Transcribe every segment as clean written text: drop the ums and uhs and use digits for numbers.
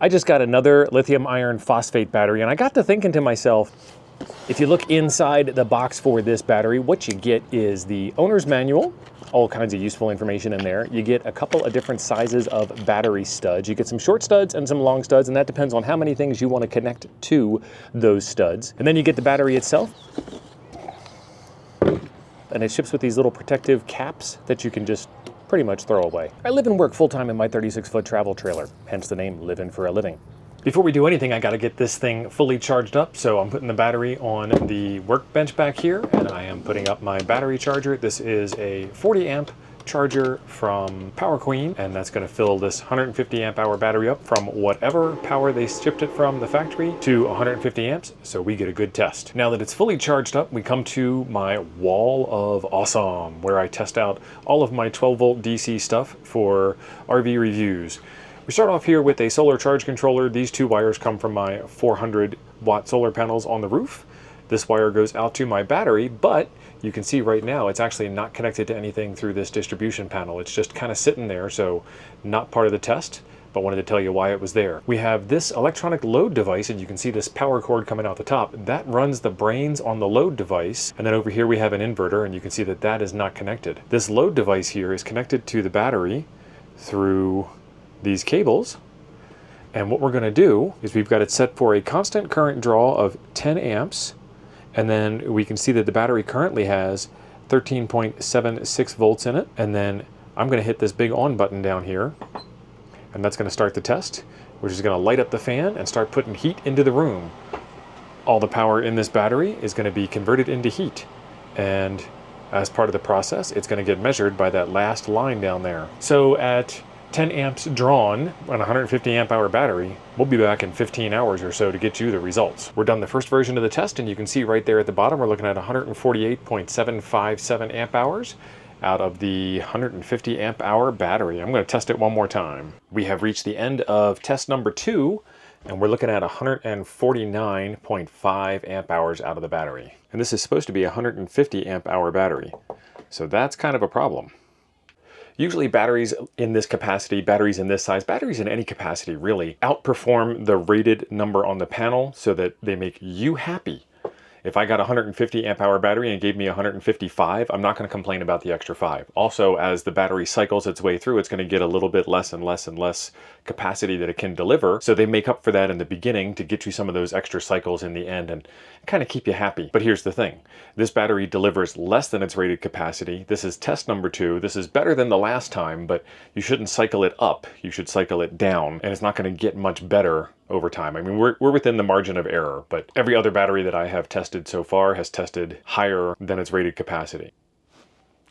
I just got another lithium iron phosphate battery, and I got to thinking to myself, if you look inside the box for this battery, what you get is the owner's manual, all kinds of useful information in there. You get a couple of different sizes of battery studs. You get some short studs and some long studs, and that depends on how many things you want to connect to those studs. And then you get the battery itself, and it ships with these little protective caps that you can just pretty much throw away. I live and work full-time in my 36-foot travel trailer, hence the name Living for a Living. Before we do anything, I gotta get this thing fully charged up, so I'm putting the battery on the workbench back here, and I am putting up my battery charger. This is a 40 amp charger from Power Queen, and that's gonna fill this 150 amp hour battery up from whatever power they shipped it from the factory to 150 amps, so we get a good test. Now that it's fully charged up, we come to my wall of awesome, where I test out all of my 12 volt DC stuff for RV reviews. We start off here with a solar charge controller. These two wires come from my 400 watt solar panels on the roof. This wire goes out to my battery, but you can see right now it's actually not connected to anything through this distribution panel. It's just kind of sitting there, so not part of the test, but wanted to tell you why it was there. We have this electronic load device, and you can see this power cord coming out the top. That runs the brains on the load device, and then over here we have an inverter, and you can see that that is not connected. This load device here is connected to the battery through these cables, and what we're going to do is we've got it set for a constant current draw of 10 amps, and then we can see that the battery currently has 13.76 volts in it, and then I'm going to hit this big on button down here, and that's going to start the test, which is going to light up the fan and start putting heat into the room. All the power in this battery is going to be converted into heat, and as part of the process it's going to get measured by that last line down there. So at 10 amps drawn on a 150 amp hour battery, we'll be back in 15 hours or so to get you the results. We're done the first version of the test, and you can see right there at the bottom we're looking at 148.757 amp hours out of the 150 amp hour battery. I'm going to test it one more time. We have reached the end of test number 2, and we're looking at 149.5 amp hours out of the battery. And this is supposed to be a 150 amp hour battery, so that's kind of a problem. Usually batteries in this capacity, batteries in this size, batteries in any capacity really, outperform the rated number on the panel so that they make you happy. If I got a 150 amp hour battery and gave me 155, I'm not going to complain about the extra 5. Also, as the battery cycles its way through, it's going to get a little bit less and less and less capacity that it can deliver. So they make up for that in the beginning to get you some of those extra cycles in the end and kind of keep you happy. But here's the thing. This battery delivers less than its rated capacity. This is test number 2. This is better than the last time, but you shouldn't cycle it up. You should cycle it down, and it's not going to get much better over time. I mean, we're within the margin of error, but every other battery that I have tested so far has tested higher than its rated capacity.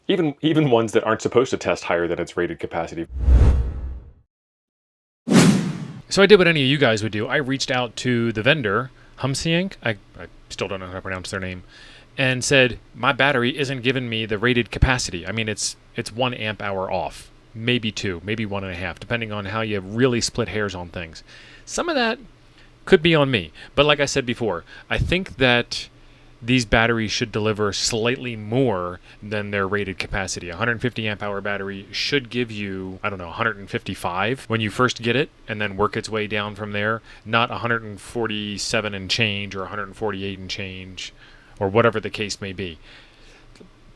Even ones that aren't supposed to test higher than its rated capacity. So I did what any of you guys would do. I reached out to the vendor, Humsiank, I still don't know how to pronounce their name, and said, my battery isn't giving me the rated capacity. I mean, it's 1 amp hour off, maybe 2, maybe 1.5, depending on how you really split hairs on things. Some of that could be on me, but like I said before, I think that these batteries should deliver slightly more than their rated capacity. A 150 amp hour battery should give you, I don't know, 155 when you first get it, and then work its way down from there, not 147 and change or 148 and change, or whatever the case may be.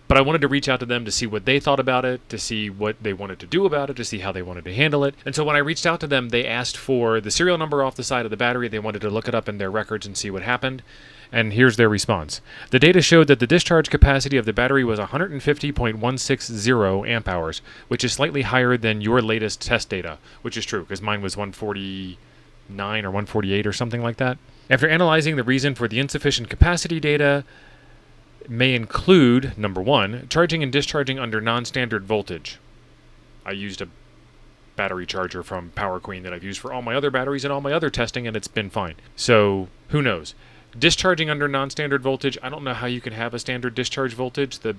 But I wanted to reach out to them to see what they thought about it, to see what they wanted to do about it, to see how they wanted to handle it. And so when I reached out to them, they asked for the serial number off the side of the battery. They wanted to look it up in their records and see what happened. And here's their response. The data showed that the discharge capacity of the battery was 150.160 amp hours, which is slightly higher than your latest test data, which is true, because mine was 149 or 148 or something like that. After analyzing the reason for the insufficient capacity data, may include, number 1, charging and discharging under non-standard voltage. I used a battery charger from Power Queen that I've used for all my other batteries and all my other testing, and it's been fine. So, who knows? Discharging under non-standard voltage, I don't know how you can have a standard discharge voltage. The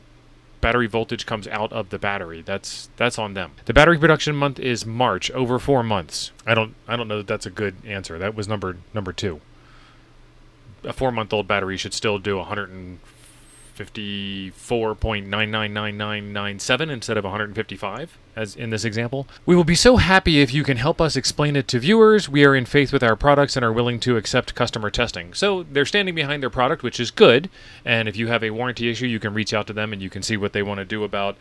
battery voltage comes out of the battery. That's on them. The battery production month is March, over 4 months. I don't know that that's a good answer. That was number 2. A 4-month-old battery should still do 54.999997 instead of 155, as in this example. We will be so happy if you can help us explain it to viewers. We are in faith with our products and are willing to accept customer testing. So they're standing behind their product, which is good. And if you have a warranty issue, you can reach out to them and you can see what they want to do about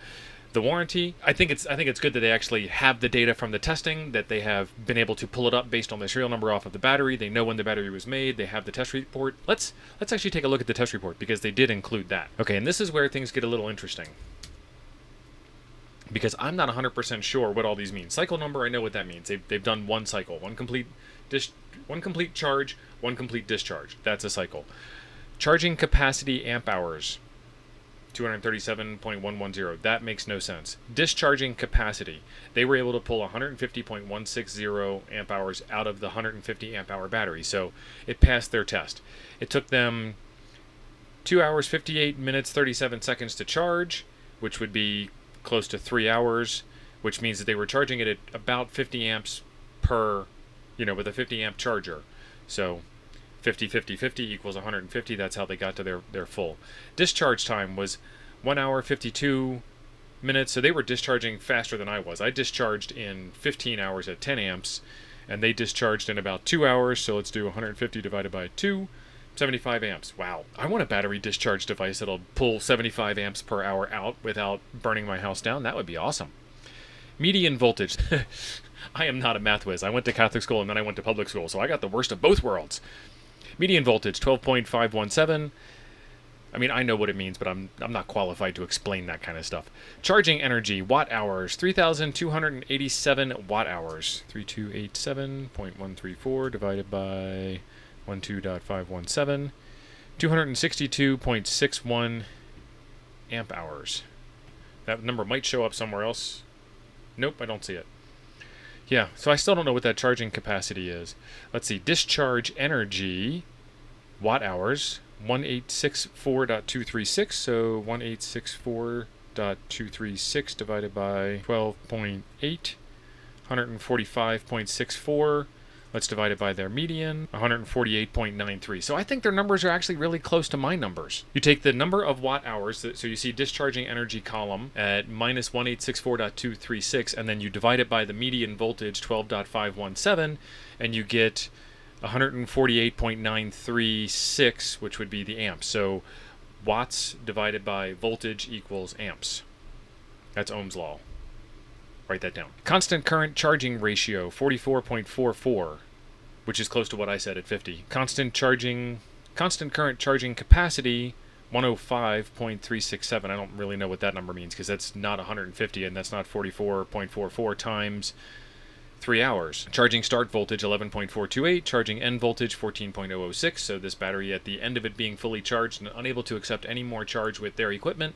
the warranty. I think it's good that they actually have the data from the testing, that they have been able to pull it up based on the serial number off of the battery. They know when the battery was made. They have the test report. Let's actually take a look at the test report because they did include that. Okay, and this is where things get a little interesting, because I'm not 100% sure what all these mean. Cycle number, I know what that means. They've done one cycle, one complete charge, one complete discharge. That's a cycle. Charging capacity amp hours, 237.110. That makes no sense. Discharging capacity. They were able to pull 150.160 amp hours out of the 150 amp hour battery. So it passed their test. It took them 2 hours, 58 minutes, 37 seconds to charge, which would be close to 3 hours, which means that they were charging it at about 50 amps per, with a 50 amp charger. So 50, 50, 50 equals 150. That's how they got to their full. Discharge time was 1 hour, 52 minutes. So they were discharging faster than I was. I discharged in 15 hours at 10 amps, and they discharged in about 2 hours. So let's do 150 divided by 2, 75 amps. Wow. I want a battery discharge device that'll pull 75 amps per hour out without burning my house down. That would be awesome. Median voltage. I am not a math whiz. I went to Catholic school and then I went to public school, so I got the worst of both worlds. Median voltage, 12.517. I mean, I know what it means, but I'm not qualified to explain that kind of stuff. Charging energy, watt hours, 3,287 watt hours. 3287.134 divided by 12.517. 262.61 amp hours. That number might show up somewhere else. Nope, I don't see it. Yeah, so I still don't know what that charging capacity is. Let's see, discharge energy, watt hours, 1864.236, so 1864.236 divided by 12.8, 145.64. Let's divide it by their median, 148.93. So I think their numbers are actually really close to my numbers. You take the number of watt hours, so you see discharging energy column at minus 1864.236, and then you divide it by the median voltage, 12.517, and you get 148.936, which would be the amps. So watts divided by voltage equals amps. That's Ohm's law. Write that down. Constant current charging ratio, 44.44, which is close to what I said at 50. Constant current charging capacity, 105.367. I don't really know what that number means because that's not 150 and that's not 44.44 times 3 hours. Charging start voltage, 11.428. Charging end voltage, 14.006. So this battery, at the end of it being fully charged and unable to accept any more charge with their equipment,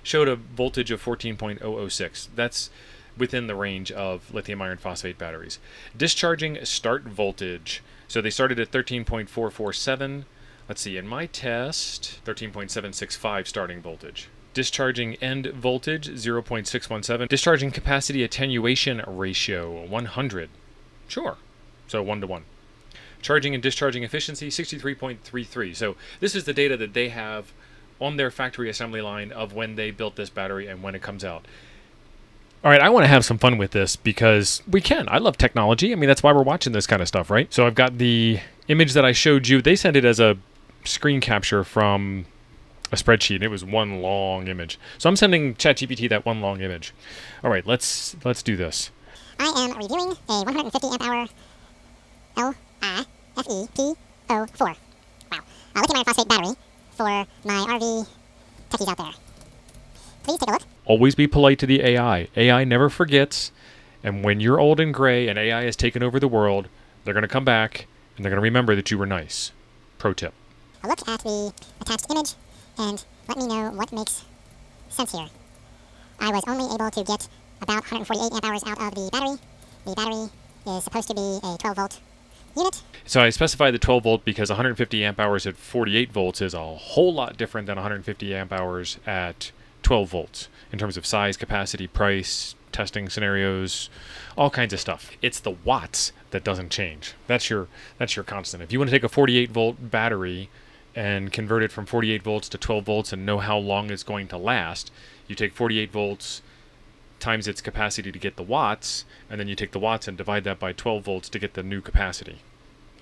showed a voltage of 14.006. That's within the range of lithium iron phosphate batteries. Discharging start voltage. So they started at 13.447. Let's see, in my test, 13.765 starting voltage. Discharging end voltage, 0.617. Discharging capacity attenuation ratio, 100. Sure. So 1 to 1. Charging and discharging efficiency, 63.33. So this is the data that they have on their factory assembly line of when they built this battery and when it comes out. All right, I want to have some fun with this because we can. I love technology. I mean, that's why we're watching this kind of stuff, right? So I've got the image that I showed you. They sent it as a screen capture from a spreadsheet. It was one long image. So I'm sending ChatGPT that one long image. All right, let's do this. I am reviewing a 150 amp hour LiFePO4. Wow. Lithium iron phosphate battery for my RV techies out there. Please take a look. Always be polite to the AI. AI never forgets. And when you're old and gray and AI has taken over the world, they're going to come back and they're going to remember that you were nice. Pro tip. A look at the attached image and let me know what makes sense here. I was only able to get about 148 amp hours out of the battery. The battery is supposed to be a 12 volt unit. So I specified the 12 volt because 150 amp hours at 48 volts is a whole lot different than 150 amp hours at 12 volts in terms of size, capacity, price, testing scenarios, all kinds of stuff. It's the watts that doesn't change. That's your constant. If you want to take a 48 volt battery and convert it from 48 volts to 12 volts and know how long it's going to last, you take 48 volts times its capacity to get the watts, and then you take the watts and divide that by 12 volts to get the new capacity.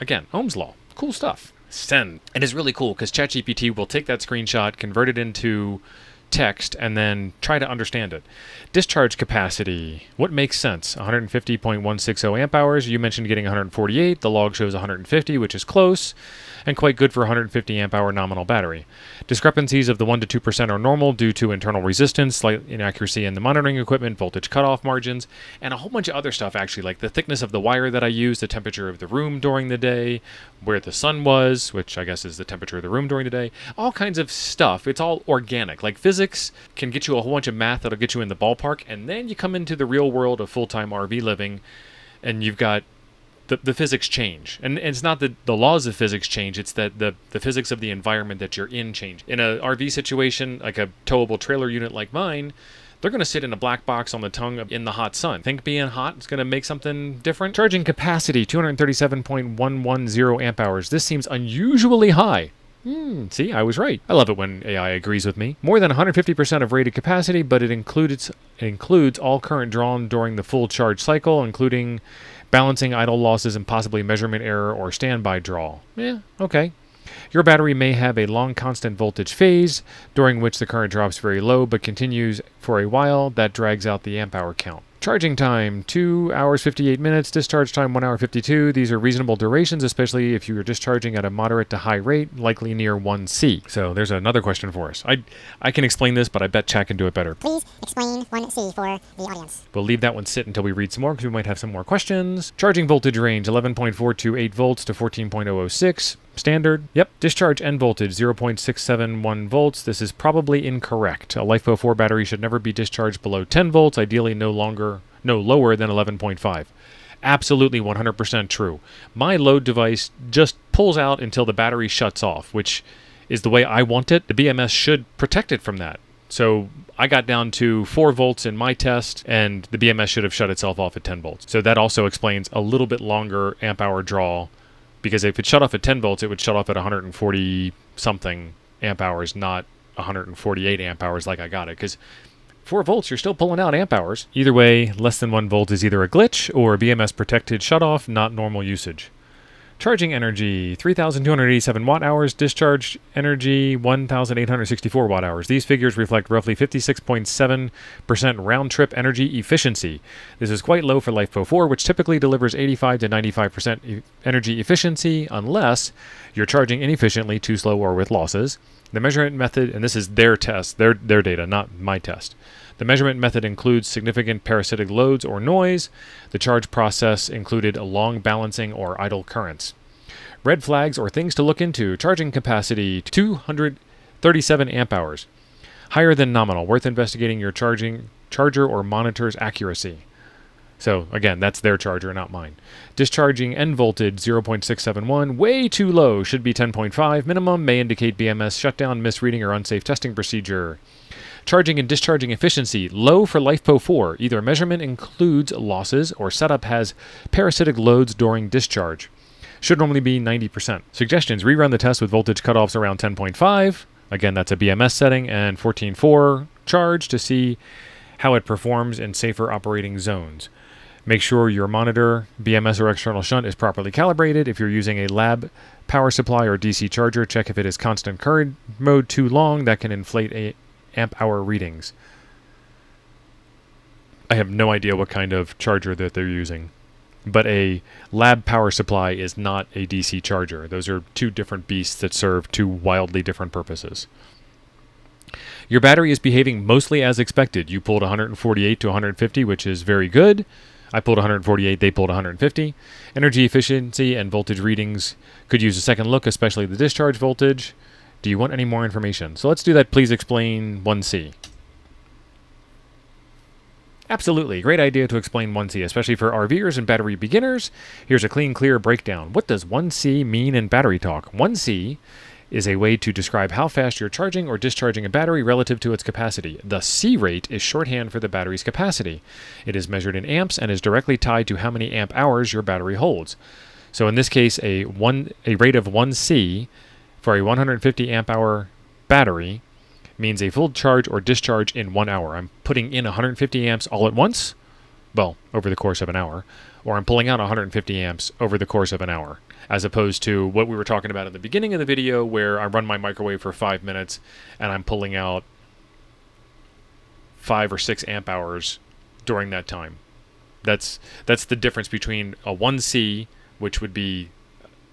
Again, Ohm's law. Cool stuff. Send. And it's really cool because ChatGPT will take that screenshot, convert it into text, and then try to understand it. Discharge capacity. What makes sense? 150.160 amp hours. You mentioned getting 148. The log shows 150, which is close and quite good for 150 amp hour nominal battery. Discrepancies of the 1 to 2% are normal due to internal resistance, slight inaccuracy in the monitoring equipment, voltage cutoff margins, and a whole bunch of other stuff actually, like the thickness of the wire that I use, the temperature of the room during the day, where the sun was, which I guess is the temperature of the room during the day, all kinds of stuff. It's all organic. Like physics can get you a whole bunch of math that'll get you in the ballpark, and then you come into the real world of full-time RV living, and you've got the physics change. And it's not that the laws of physics change, it's that the physics of the environment that you're in change. In a RV situation, like a towable trailer unit like mine, they're going to sit in a black box on the tongue in the hot sun. Think being hot is going to make something different? Charging capacity, 237.110 amp hours. This seems unusually high. See, I was right. I love it when AI agrees with me. More than 150% of rated capacity, but it includes all current drawn during the full charge cycle, including balancing idle losses and possibly measurement error or standby draw. Yeah, okay. Your battery may have a long constant voltage phase, during which the current drops very low but continues for a while. That drags out the amp hour count. Charging time, 2 hours 58 minutes. Discharge time, 1 hour 52. These are reasonable durations, especially if you are discharging at a moderate to high rate, likely near 1C. So there's another question for us. I can explain this, but I bet Chat can do it better. Please explain 1C for the audience. We'll leave that one sit until we read some more, because we might have some more questions. Charging voltage range, 11.428 volts to 14.006. Standard. Yep. Discharge end voltage, 0.671 volts. This is probably incorrect. A LiFePO 4 battery should never be discharged below 10 volts, ideally no lower than 11.5. Absolutely 100% true. My load device just pulls out until the battery shuts off, which is the way I want it. The BMS should protect it from that. So I got down to 4 volts in my test, and the BMS should have shut itself off at 10 volts. So that also explains a little bit longer amp hour draw, because if it shut off at 10 volts, it would shut off at 140 something amp hours, not 148 amp hours like I got it. Because 4 volts, you're still pulling out amp hours. Either way, less than 1 volt is either a glitch or a BMS protected shutoff, not normal usage. Charging energy, 3,287 watt hours. Discharge energy, 1,864 watt hours. These figures reflect roughly 56.7% round-trip energy efficiency. This is quite low for LiFePO 4, which typically delivers 85 to 95% energy efficiency, unless you're charging inefficiently, too slow, or with losses. The measurement method, and this is their test, their data, not my test. The measurement method includes significant parasitic loads or noise. The charge process included a long balancing or idle currents. Red flags or things to look into. Charging capacity, 237 amp hours. Higher than nominal. Worth investigating your charger or monitor's accuracy. So, again, that's their charger, not mine. Discharging end voltage, 0.671. Way too low. Should be 10.5. Minimum. May indicate BMS shutdown, misreading, or unsafe testing procedure. Charging and discharging efficiency, low for LiFePO 4. Either measurement includes losses or setup has parasitic loads during discharge. Should normally be 90%. Suggestions, rerun the test with voltage cutoffs around 10.5. Again, that's a BMS setting, and 14.4 charge to see how it performs in safer operating zones. Make sure your monitor, BMS or external shunt is properly calibrated. If you're using a lab power supply or DC charger, check if it is constant current mode too long. That can inflate amp hour readings. I have no idea what kind of charger that they're using, but a lab power supply is not a DC charger. Those are two different beasts that serve two wildly different purposes. Your battery is behaving mostly as expected. You pulled 148 to 150, which is very good. I pulled 148, they pulled 150. Energy efficiency and voltage readings could use a second look, especially the discharge voltage. Do you want any more information? So let's do that. Please explain 1C. Absolutely. Great idea to explain 1C, especially for RVers and battery beginners. Here's a clean, clear breakdown. What does 1C mean in battery talk? 1C is a way to describe how fast you're charging or discharging a battery relative to its capacity. The C rate is shorthand for the battery's capacity. It is measured in amps and is directly tied to how many amp hours your battery holds. So in this case, a rate of 1C for a 150 amp hour battery means a full charge or discharge in 1 hour. I'm putting in 150 amps all at once, well, over the course of an hour, or I'm pulling out 150 amps over the course of an hour, as opposed to what we were talking about at the beginning of the video where I run my microwave for 5 minutes and I'm pulling out 5 or 6 amp hours during that time. That's the difference between a 1C, which would be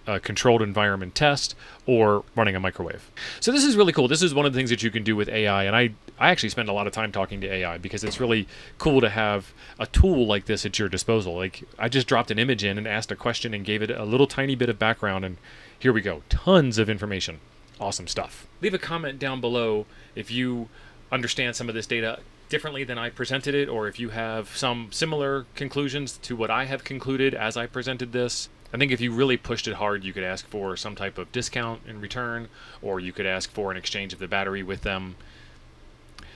a controlled environment test, or running a microwave. So this is really cool. This is one of the things that you can do with AI, and I actually spend a lot of time talking to AI because it's really cool to have a tool like this at your disposal. Like, I just dropped an image in and asked a question and gave it a little tiny bit of background, and here we go. Tons of information. Awesome stuff. Leave a comment down below if you understand some of this data differently than I presented it, or if you have some similar conclusions to what I have concluded as I presented this. I think if you really pushed it hard, you could ask for some type of discount in return, or you could ask for an exchange of the battery with them.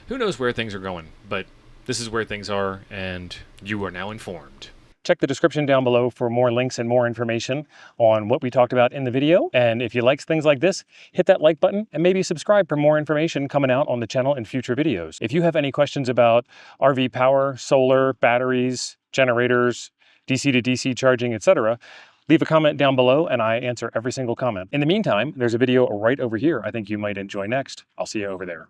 Who knows where things are going, but this is where things are, and you are now informed. Check the description down below for more links and more information on what we talked about in the video. And if you like things like this, hit that like button and maybe subscribe for more information coming out on the channel in future videos. If you have any questions about RV power, solar, batteries, generators, DC to DC charging, etc., leave a comment down below and I answer every single comment. In the meantime, there's a video right over here I think you might enjoy next. I'll see you over there.